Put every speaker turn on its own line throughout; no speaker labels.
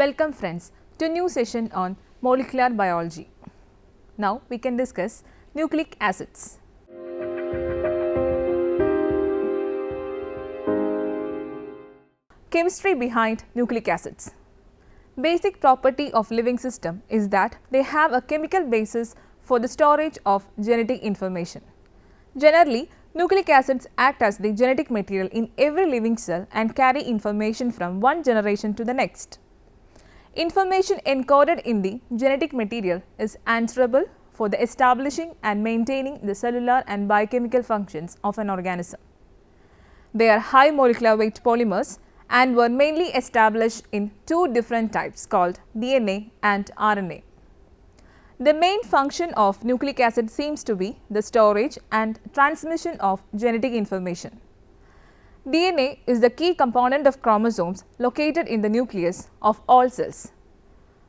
Welcome friends to a new session on molecular biology. Now we can discuss nucleic acids. Chemistry behind nucleic acids. Basic property of living system is that they have a chemical basis for the storage of genetic information. Generally, nucleic acids act as the genetic material in every living cell and carry information from one generation to the next. Information encoded in the genetic material is answerable for the establishing and maintaining the cellular and biochemical functions of an organism. They are high molecular weight polymers and were mainly established in two different types called DNA and RNA. The main function of nucleic acid seems to be the storage and transmission of genetic information. DNA is the key component of chromosomes located in the nucleus of all cells,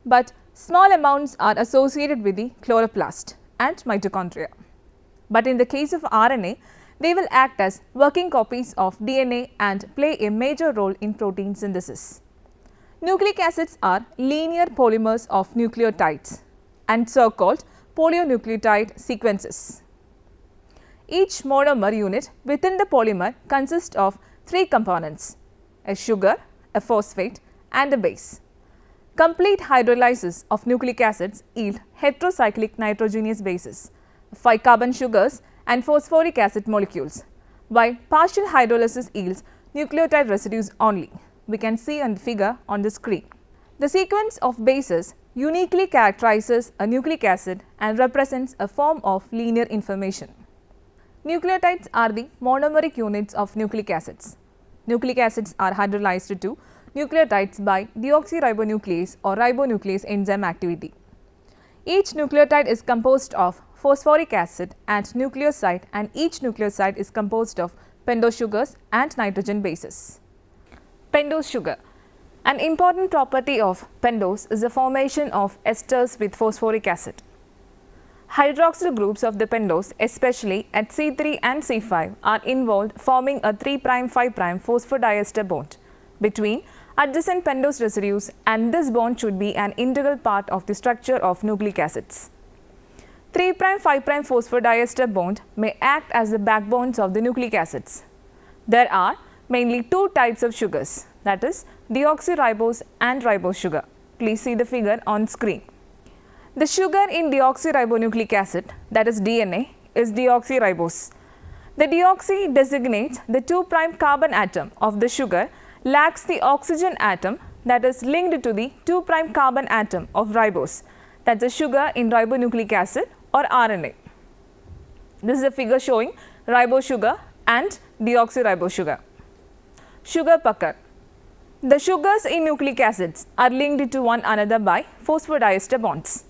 but small amounts are associated with the chloroplast and mitochondria. But in the case of RNA, they will act as working copies of DNA and play a major role in protein synthesis. Nucleic acids are linear polymers of nucleotides and so-called polynucleotide sequences. Each monomer unit within the polymer consists of three components: a sugar, a phosphate and a base. Complete hydrolysis of nucleic acids yield heterocyclic nitrogenous bases, 5 carbon sugars and phosphoric acid molecules, while partial hydrolysis yields nucleotide residues only. We can see on the figure on the screen. The sequence of bases uniquely characterizes a nucleic acid and represents a form of linear information. Nucleotides are the monomeric units of nucleic acids. Nucleic acids are hydrolyzed to nucleotides by deoxyribonuclease or ribonuclease enzyme activity. Each nucleotide is composed of phosphoric acid and nucleoside, and each nucleoside is composed of pentose sugars and nitrogen bases. Pentose sugar. An important property of pentose is the formation of esters with phosphoric acid. Hydroxyl groups of the pentose, especially at C3 and C5, are involved, forming a 3'-5' phosphodiester bond between adjacent pentose residues, and this bond should be an integral part of the structure of nucleic acids. 3'-5' phosphodiester bond may act as the backbones of the nucleic acids. There are mainly two types of sugars, that is deoxyribose and ribose sugar. Please see the figure on screen. The sugar in deoxyribonucleic acid, that is DNA, is deoxyribose. The deoxy designates the 2' carbon atom of the sugar lacks the oxygen atom that is linked to the 2' carbon atom of ribose, that is the sugar in ribonucleic acid or RNA. This is a figure showing ribose sugar and deoxyribose sugar. Sugar pucker. The sugars in nucleic acids are linked to one another by phosphodiester bonds.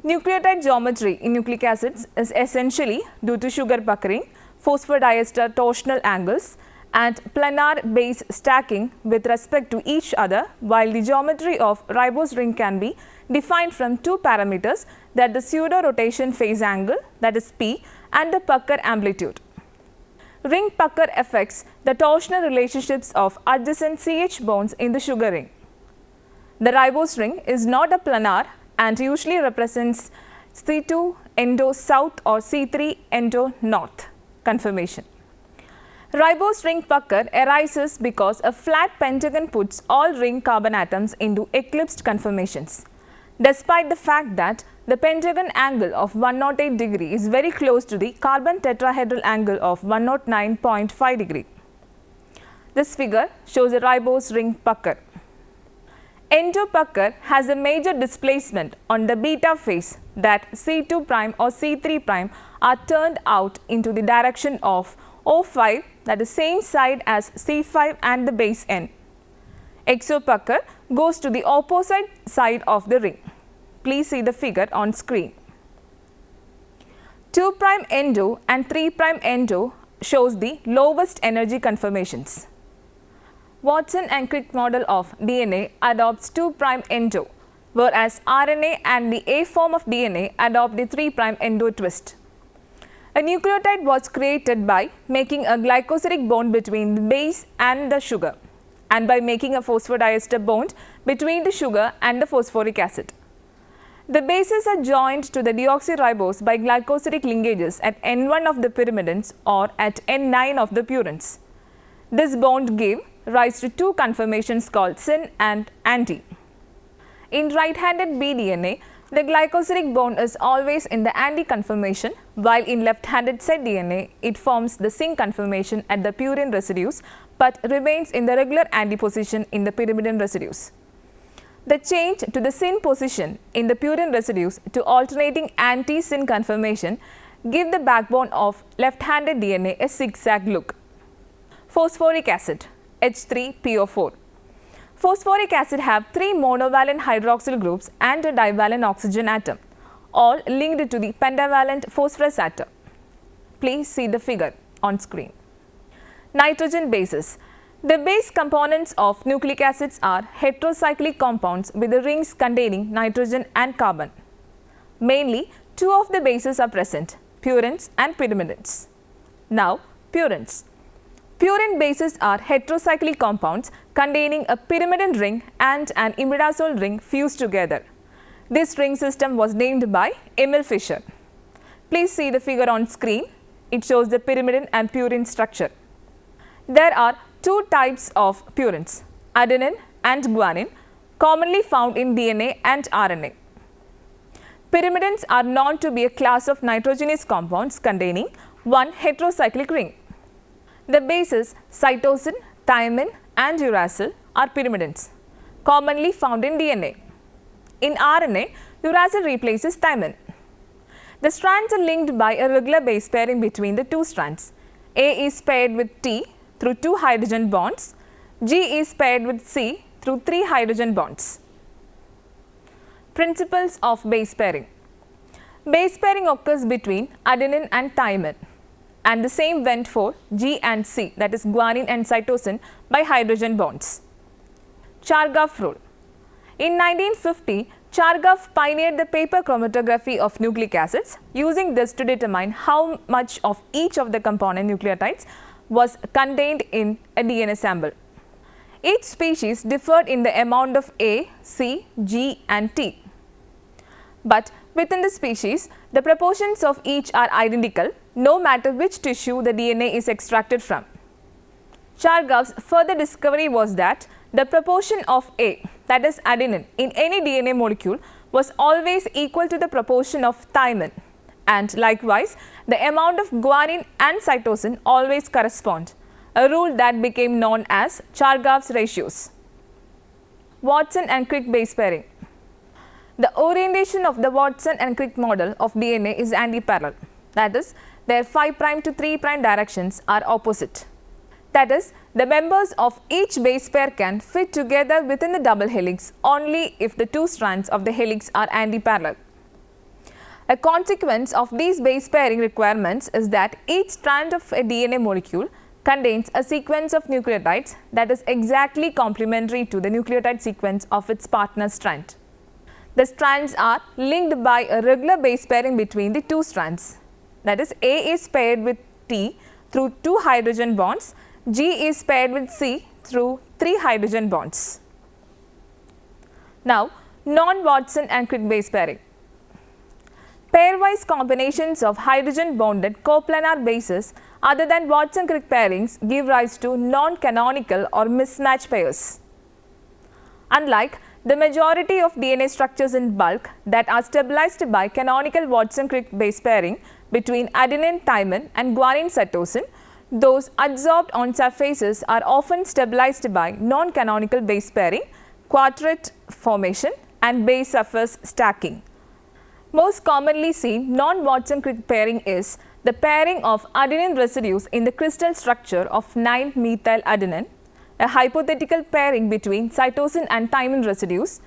Nucleotide geometry in nucleic acids is essentially due to sugar puckering, phosphodiester torsional angles and planar base stacking with respect to each other, while the geometry of ribose ring can be defined from two parameters, that the pseudo rotation phase angle, that is P, and the pucker amplitude. Ring pucker affects the torsional relationships of adjacent CH bonds in the sugar ring. The ribose ring is not a planar and usually represents C2 endo south or C3 endo north conformation. Ribose ring pucker arises because a flat pentagon puts all ring carbon atoms into eclipsed conformations. Despite the fact that the pentagon angle of 108 degree is very close to the carbon tetrahedral angle of 109.5 degree. This figure shows a ribose ring pucker. Endo pucker has a major displacement on the beta phase, that C2' or C3' are turned out into the direction of O5, that is same side as C5 and the base end. Exopucker goes to the opposite side of the ring. Please see the figure on screen. 2' endo and 3' endo shows the lowest energy conformations. Watson and Crick model of DNA adopts 2' endo, whereas RNA and the A form of DNA adopt the 3' endo twist. A nucleotide was created by making a glycosidic bond between the base and the sugar. and by making a phosphodiester bond between the sugar and the phosphoric acid. The bases are joined to the deoxyribose by glycosidic linkages at N1 of the pyrimidines or at N9 of the purines. This bond gave rise to two conformations called syn and anti. In right-handed bDNA, the glycosidic bond is always in the anti conformation, while in left-handed zDNA, it forms the syn conformation at the purine residues but remains in the regular anti position in the pyrimidine residues. The change to the syn position in the purine residues to alternating anti-syn conformation give the backbone of left-handed DNA a zigzag look. Phosphoric acid H3PO4. Phosphoric acid have three monovalent hydroxyl groups and a divalent oxygen atom, all linked to the pentavalent phosphorus atom. Please see the figure on screen. Nitrogen bases. The base components of nucleic acids are heterocyclic compounds with the rings containing nitrogen and carbon. Mainly, two of the bases are present, purines and pyrimidines. Now, purines. Purine bases are heterocyclic compounds containing a pyrimidine ring and an imidazole ring fused together. This ring system was named by Emil Fischer. Please see the figure on screen. It shows the pyrimidine and purine structure. There are two types of purines, adenine and guanine, commonly found in DNA and RNA. Pyrimidines are known to be a class of nitrogenous compounds containing one heterocyclic ring. The bases cytosine, thymine and uracil are pyrimidines, commonly found in DNA. In RNA, uracil replaces thymine. The strands are linked by a regular base pairing between the two strands. A is paired with T through 2 hydrogen bonds, G is paired with C through 3 hydrogen bonds. Principles of base pairing. Base pairing occurs between adenine and thymine, and the same went for G and C, that is guanine and cytosine, by hydrogen bonds. Chargaff rule. In 1950, Chargaff pioneered the paper chromatography of nucleic acids, using this to determine how much of each of the component nucleotides was contained in a DNA sample. Each species differed in the amount of A, C, G and T. But within the species, the proportions of each are identical, no matter which tissue the DNA is extracted from. Chargaff's further discovery was that the proportion of A, that is adenine, in any DNA molecule was always equal to the proportion of thymine, and likewise the amount of guanine and cytosine always correspond, a rule that became known as Chargaff's ratios. Watson and Crick base pairing. The orientation of the Watson and Crick model of DNA is antiparallel, that is, their 5' to 3' directions are opposite. That is, the members of each base pair can fit together within the double helix only if the two strands of the helix are antiparallel. A consequence of these base pairing requirements is that each strand of a DNA molecule contains a sequence of nucleotides that is exactly complementary to the nucleotide sequence of its partner strand. The strands are linked by a regular base pairing between the two strands. That is, A is paired with T through 2 hydrogen bonds, G is paired with C through 3 hydrogen bonds. Now, non-Watson and Crick base pairing. Pairwise combinations of hydrogen bonded coplanar bases other than Watson-Crick pairings give rise to non-canonical or mismatch pairs. Unlike the majority of DNA structures in bulk that are stabilized by canonical Watson-Crick base pairing between adenine, thymine and guanine cytosine, those adsorbed on surfaces are often stabilized by non-canonical base pairing, quartet formation and base surface stacking. Most commonly seen non-Watson-Crick pairing is the pairing of adenine residues in the crystal structure of 9-methyladenine, a hypothetical pairing between cytosine and thymine residues,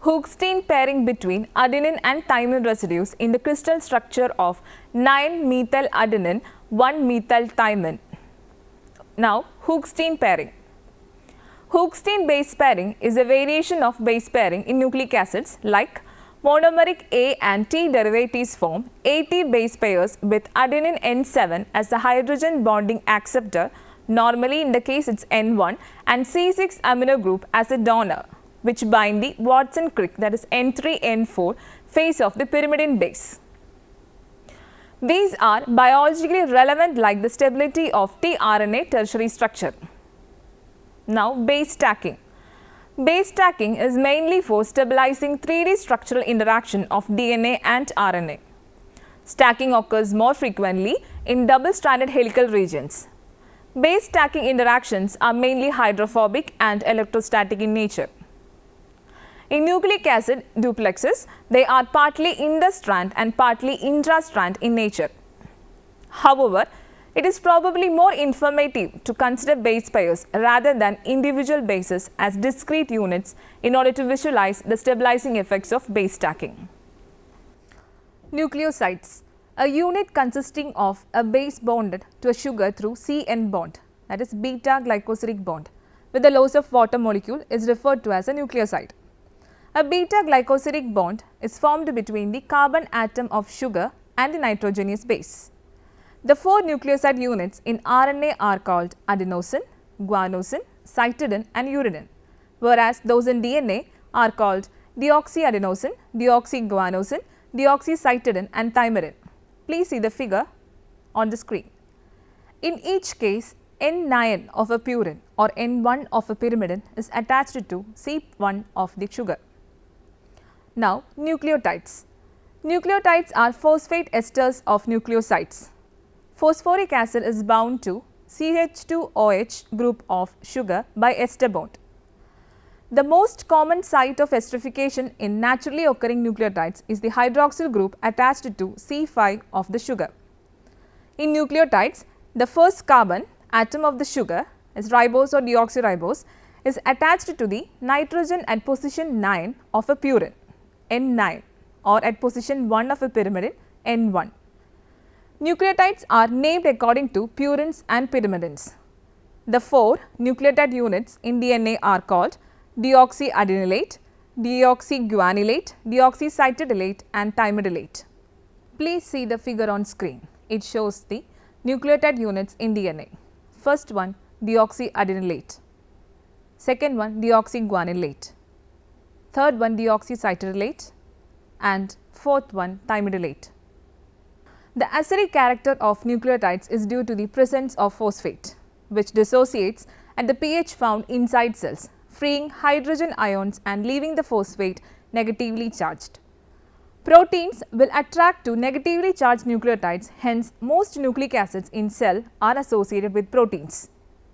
Hoogsteen pairing between adenine and thymine residues in the crystal structure of 9-methyladenine, 1-methylthymine. Now, Hoogsteen pairing. Hoogsteen base pairing is a variation of base pairing in nucleic acids like monomeric A and T derivatives form AT base pairs with adenine N7 as the hydrogen bonding acceptor normally in the case it's N1, and C6 amino group as a donor, which bind the Watson-Crick, that is N3, N4 face of the pyrimidine base. These are biologically relevant like the stability of tRNA tertiary structure. Now, base stacking. Base stacking is mainly for stabilizing 3D structural interaction of DNA and RNA. Stacking occurs more frequently in double-stranded helical regions. Base stacking interactions are mainly hydrophobic and electrostatic in nature. In nucleic acid duplexes, they are partly interstrand and partly intrastrand in nature. However, it is probably more informative to consider base pairs rather than individual bases as discrete units in order to visualize the stabilizing effects of base stacking. Nucleosides, a unit consisting of a base bonded to a sugar through CN bond, that is beta glycosidic bond, with the loss of water molecule is referred to as a nucleoside. A beta glycosidic bond is formed between the carbon atom of sugar and the nitrogenous base. The 4 nucleoside units in RNA are called adenosine, guanosine, cytidine and uridine, whereas those in DNA are called deoxyadenosine, deoxyguanosine, deoxycytidine and thymidine. Please see the figure on the screen. In each case, N9 of a purine or N1 of a pyrimidine is attached to C1 of the sugar. Now, nucleotides. Nucleotides are phosphate esters of nucleosides. Phosphoric acid is bound to CH2OH group of sugar by ester bond. The most common site of esterification in naturally occurring nucleotides is the hydroxyl group attached to C5 of the sugar. In nucleotides, the first carbon atom of the sugar is ribose or deoxyribose is attached to the nitrogen at position 9 of a purine N9 or at position 1 of a pyrimidine N1. Nucleotides are named according to purines and pyrimidines. The 4 nucleotide units in DNA are called deoxyadenylate, deoxyguanylate, deoxycytidylate and thymidylate. Please see the figure on screen. It shows the nucleotide units in DNA. First one deoxyadenylate, second one deoxyguanylate, third one deoxycytidylate and fourth one thymidylate. The acidic character of nucleotides is due to the presence of phosphate, which dissociates at the pH found inside cells, freeing hydrogen ions and leaving the phosphate negatively charged. Proteins will attract to negatively charged nucleotides, hence most nucleic acids in cell are associated with proteins.